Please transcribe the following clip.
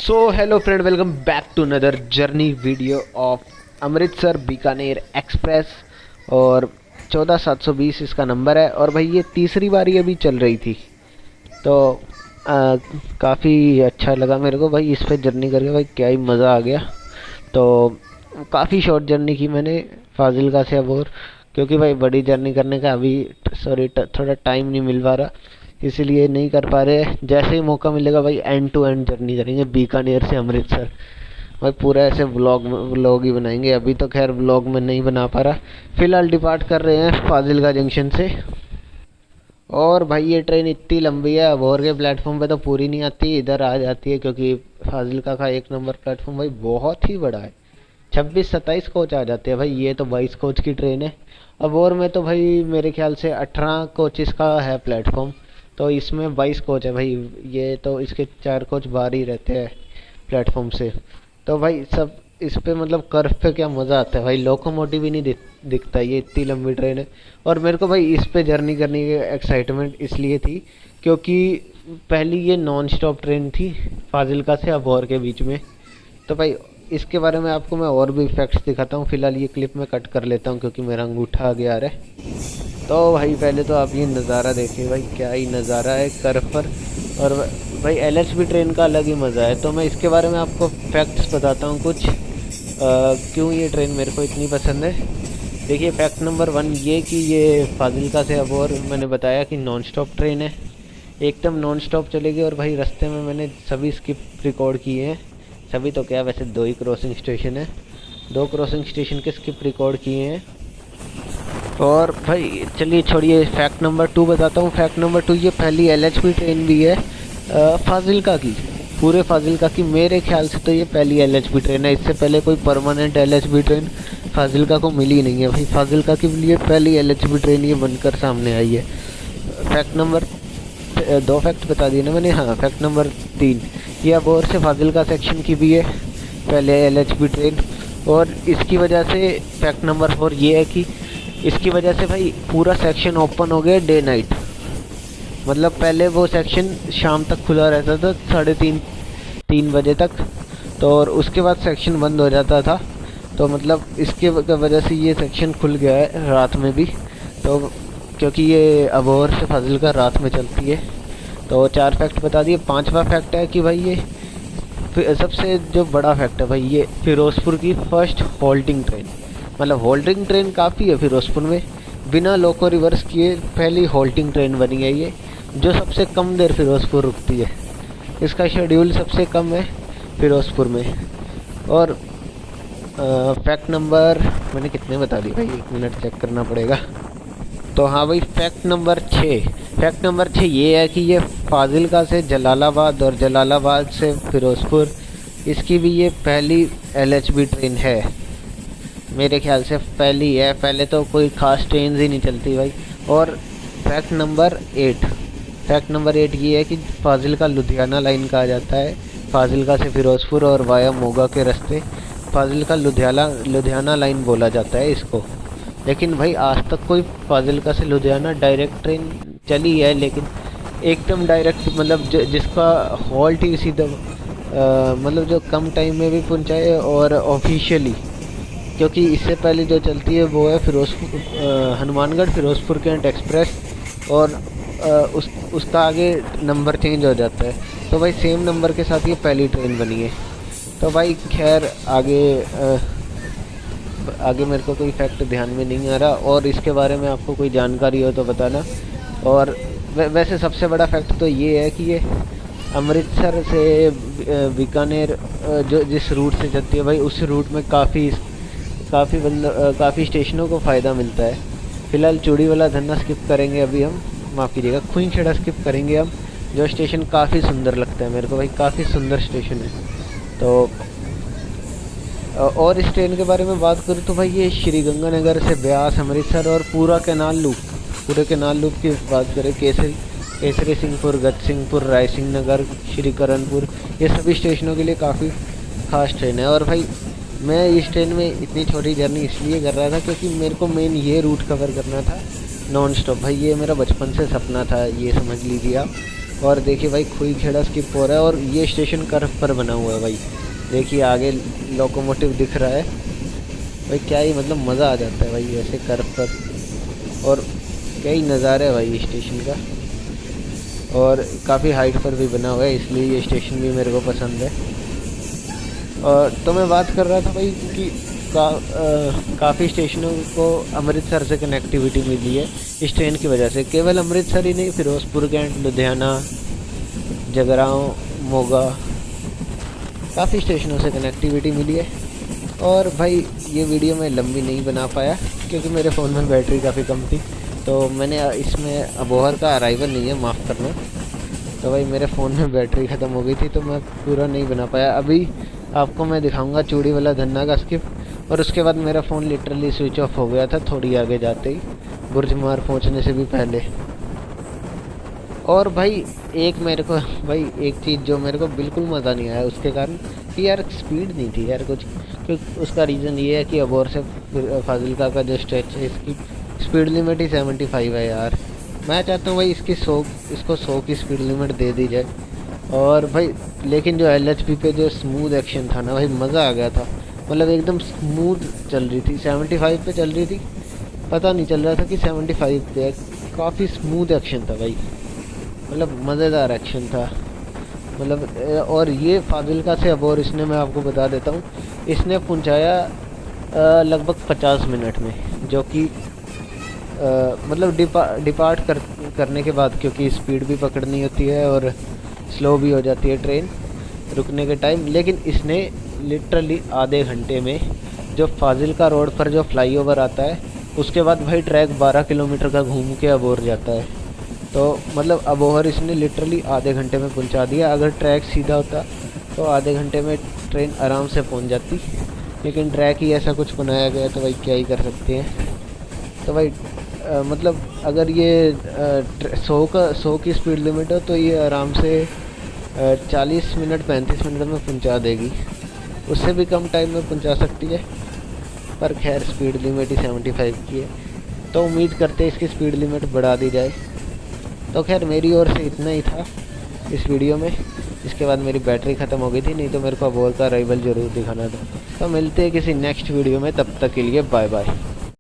So hello friend, welcome back to another journey video of Amritsar Bikaner express. और 14720 इसका number है। और भाई ये तीसरी बारी अभी चल रही थी, तो काफ़ी अच्छा लगा मेरे को भाई इस पे जर्नी करके। भाई क्या ही मज़ा आ गया। तो काफ़ी शॉर्ट जर्नी की मैंने फाजिलका से अबोहर, क्योंकि भाई बड़ी जर्नी करने का अभी थोड़ा टाइम नहीं मिल पा रहा, इसीलिए नहीं कर पा रहे। जैसे ही मौका मिलेगा भाई एंड टू एंड जर्नी करेंगे बीकानेर से अमृतसर। भाई पूरा ऐसे व्लॉग ही बनाएंगे। अभी तो खैर व्लॉग में नहीं बना पा रहा। फिलहाल डिपार्ट कर रहे हैं फाजिलका जंक्शन से। और भाई ये ट्रेन इतनी लंबी है, अबोहर के प्लेटफॉर्म पे तो पूरी नहीं आती, इधर आ जाती है, क्योंकि फाजिलका का 1 नंबर प्लेटफॉर्म भाई बहुत ही बड़ा है। 26-27 कोच आ जाते हैं भाई। ये तो 22 कोच की ट्रेन है। अबोहर में तो भाई मेरे ख्याल से 18 कोचेस का है प्लेटफॉर्म, तो इसमें 22 कोच है भाई। ये तो इसके 4 कोच बाहर ही रहते हैं प्लेटफॉर्म से। तो भाई सब इस पे मतलब कर्व पे क्या मज़ा आता है भाई। लोकोमोटिव ही नहीं दिखता, ये इतनी लंबी ट्रेन है। और मेरे को भाई इस पे जर्नी करने की एक्साइटमेंट इसलिए थी क्योंकि पहली ये नॉन स्टॉप ट्रेन थी फाजिलका से अबोहर के बीच में। तो भाई इसके बारे में आपको मैं और भी फैक्ट्स दिखाता हूँ। फिलहाल ये क्लिप में कट कर लेता हूँ क्योंकि मेरा अंगूठा आगे आ रहा है। तो भाई पहले तो आप ये नज़ारा देखिए भाई, क्या ही नज़ारा है कर्व पर। और भाई एलएचबी ट्रेन का अलग ही मज़ा है। तो मैं इसके बारे में आपको फैक्ट्स बताता हूँ कुछ, क्यों ये ट्रेन मेरे को इतनी पसंद है। देखिए फैक्ट नंबर 1 ये कि ये फाजिलका से अबोहर मैंने बताया कि नॉन स्टॉप ट्रेन है, एकदम नॉन स्टॉप चलेगी। और भाई रास्ते में मैंने सभी स्किप रिकॉर्ड किए हैं। सभी तो क्या, वैसे 2 ही क्रॉसिंग स्टेशन है, 2 क्रॉसिंग स्टेशन के स्किप रिकॉर्ड किए हैं। और भाई चलिए छोड़िए, फैक्ट नंबर 2 बताता हूँ। फैक्ट नंबर 2 ये पहली एलएचबी ट्रेन भी है फाजिलका की, पूरे फाजिलका की। मेरे ख्याल से तो ये पहली एलएचबी ट्रेन है। इससे पहले कोई परमानेंट एलएचबी ट्रेन फाजिलका को मिली नहीं है भाई। फाजिलका के लिए पहली एलएचबी ट्रेन ये बनकर सामने आई है। फैक्ट नंबर 2 फैक्ट बता दिए ना मैंने। हाँ, फैक्ट नंबर 3 ये अबोहर से फाजिलका सेक्शन की भी है पहले एलएचबी ट्रेन। और इसकी वजह से फैक्ट नंबर 4 ये है कि इसकी वजह से भाई पूरा सेक्शन ओपन हो गया डे नाइट। मतलब पहले वो सेक्शन शाम तक खुला रहता था, 3:30 बजे तक। तो और उसके बाद सेक्शन बंद हो जाता था। तो मतलब इसके वजह से ये सेक्शन खुल गया है रात में भी। तो क्योंकि ये अबोहर से फाजिलका रात में चलती है। तो 4 फैक्ट बता दिए। 5वां फैक्ट है कि भाई ये सबसे जो बड़ा फैक्ट है भाई, ये फिरोजपुर की फर्स्ट हॉल्टिंग ट्रेन। मतलब होल्डिंग ट्रेन काफ़ी है फिरोजपुर में, बिना लोको रिवर्स किए पहली होल्डिंग ट्रेन बनी है ये, जो सबसे कम देर फिरोजपुर रुकती है। इसका शेड्यूल सबसे कम है फिरोजपुर में। और फैक्ट नंबर मैंने कितने बता दिए भाई, 1 मिनट चेक करना पड़ेगा। तो हाँ भाई फैक्ट नंबर 6। फैक्ट नंबर 6 ये है कि ये फाजिलका से जलालाबाद और जलालाबाद से फिरोजपुर, इसकी भी ये पहली एलएचबी ट्रेन है। मेरे ख्याल से पहली है, पहले तो कोई ख़ास ट्रेन ही नहीं चलती भाई। और फैक्ट नंबर 8। फैक्ट नंबर 8 ये है कि फाजिलका लुधियाना लाइन कहा जाता है। फाजिलका से फिरोजपुर और वाया मोगा के रास्ते फाजिलका लुधियाना लाइन बोला जाता है इसको। लेकिन भाई आज तक कोई फाजिलका से लुधियाना डायरेक्ट ट्रेन चली है, लेकिन एकदम डायरेक्ट मतलब जिसका हॉल्ट ही सीधा मतलब जो कम टाइम में भी पहुंचाए और ऑफिशियली। क्योंकि इससे पहले जो चलती है वो है फिरोजपुर हनुमानगढ़ फिरोजपुर कैंट एक्सप्रेस। और उसका आगे नंबर चेंज हो जाता है। तो भाई सेम नंबर के साथ ये पहली ट्रेन बनी है। तो भाई खैर आगे मेरे को कोई फैक्ट ध्यान में नहीं आ रहा। और इसके बारे में आपको कोई जानकारी हो तो बताना। और वैसे सबसे बड़ा फैक्ट तो ये है कि ये अमृतसर से बीकानेर जो जिस रूट से चलती है भाई, उस रूट में काफ़ी स्टेशनों को फ़ायदा मिलता है। फ़िलहाल चूड़ी वाला धन्ना स्किप करेंगे अभी हम, माफ़ कीजिएगा, खुईखेड़ा स्किप करेंगे हम, जो स्टेशन काफ़ी सुंदर लगता है मेरे को भाई, काफ़ी सुंदर स्टेशन है। तो और इस ट्रेन के बारे में बात करूँ तो भाई ये श्रीगंगानगर से ब्यास, अमृतसर और पूरे कैनाल लूप की बात करें, केसरी सिंहपुर, गजसिंहपुर, रायसिंह नगर, श्रीकरणपुर, ये सभी स्टेशनों के लिए काफ़ी खास ट्रेन है। और भाई मैं इस ट्रेन में इतनी छोटी जर्नी इसलिए कर रहा था क्योंकि मेरे को मेन ये रूट कवर करना था नॉन स्टॉप। भाई ये मेरा बचपन से सपना था, ये समझ लीजिए आप। और देखिए भाई खुई खेड़ा स्किप हो रहा है और ये स्टेशन कर्व पर बना हुआ है भाई। देखिए आगे लोकोमोटिव दिख रहा है भाई, क्या ही मतलब मज़ा आ जाता है भाई ऐसे कर्व पर। और कई नज़ारे है भाई स्टेशन का, और काफ़ी हाइट पर भी बना हुआ है, इसलिए ये स्टेशन भी मेरे को पसंद है। और तो मैं बात कर रहा था भाई कि काफ़ी स्टेशनों को अमृतसर से कनेक्टिविटी मिली है इस ट्रेन की वजह से। केवल अमृतसर ही नहीं, फिरोजपुर कैंट, लुधियाना, जगरांव, मोगा, काफ़ी स्टेशनों से कनेक्टिविटी मिली है। और भाई ये वीडियो मैं लंबी नहीं बना पाया क्योंकि मेरे फ़ोन में बैटरी काफ़ी कम थी, तो मैंने इसमें अबोहर का अराइवल नहीं है, माफ़ करना। तो भाई मेरे फ़ोन में बैटरी ख़त्म हो गई थी तो मैं पूरा नहीं बना पाया। अभी आपको मैं दिखाऊंगा चूड़ी वाला धन्ना का स्किप, और उसके बाद मेरा फ़ोन लिटरली स्विच ऑफ हो गया था थोड़ी आगे जाते ही, बुर्जमार पहुंचने से भी पहले। और भाई एक चीज़ जो मेरे को बिल्कुल मज़ा नहीं आया उसके कारण कि यार स्पीड नहीं थी यार कुछ। क्योंकि उसका रीज़न ये है कि अबोहर से फाजिल्का का जो स्ट्रेच है इसकी स्पीड लिमिट ही 75 है यार। मैं चाहता हूँ भाई इसको 100 की स्पीड लिमिट दे दी जाए। और भाई लेकिन जो LHP पे जो स्मूथ एक्शन था ना भाई, मज़ा आ गया था। मतलब एकदम स्मूथ चल रही थी, 75 पे चल रही थी, पता नहीं चल रहा था कि 75 पे है। काफ़ी स्मूथ एक्शन था भाई, मतलब मज़ेदार एक्शन था मतलब। और ये फाजिल्का से अबोहर इसने, मैं आपको बता देता हूँ, इसने पहुँचाया लगभग 50 मिनट में, जो कि मतलब डिपार्ट करने के बाद, क्योंकि स्पीड भी पकड़नी होती है और स्लो भी हो जाती है ट्रेन रुकने के टाइम। लेकिन इसने लिटरली आधे घंटे में, जो फाजिल्का रोड पर जो फ्लाईओवर आता है उसके बाद भाई ट्रैक 12 किलोमीटर का घूम के अबोहर जाता है। तो मतलब अबोहर इसने लिटरली आधे घंटे में पहुंचा दिया। अगर ट्रैक सीधा होता तो आधे घंटे में ट्रेन आराम से पहुंच जाती, लेकिन ट्रैक ही ऐसा कुछ बनाया गया तो भाई क्या ही कर सकते हैं। तो भाई मतलब अगर ये 100 की स्पीड लिमिट हो तो ये आराम से 40 मिनट 35 मिनट में पहुंचा देगी, उससे भी कम टाइम में पहुंचा सकती है। पर खैर स्पीड लिमिट ही 75 की है, तो उम्मीद करते हैं इसकी स्पीड लिमिट बढ़ा दी जाए। तो खैर मेरी ओर से इतना ही था इस वीडियो में। इसके बाद मेरी बैटरी ख़त्म हो गई थी, नहीं तो मेरे को अबोहर का अराइवल ज़रूर दिखाना था। तो मिलते हैं किसी नेक्स्ट वीडियो में, तब तक के लिए बाय बाय।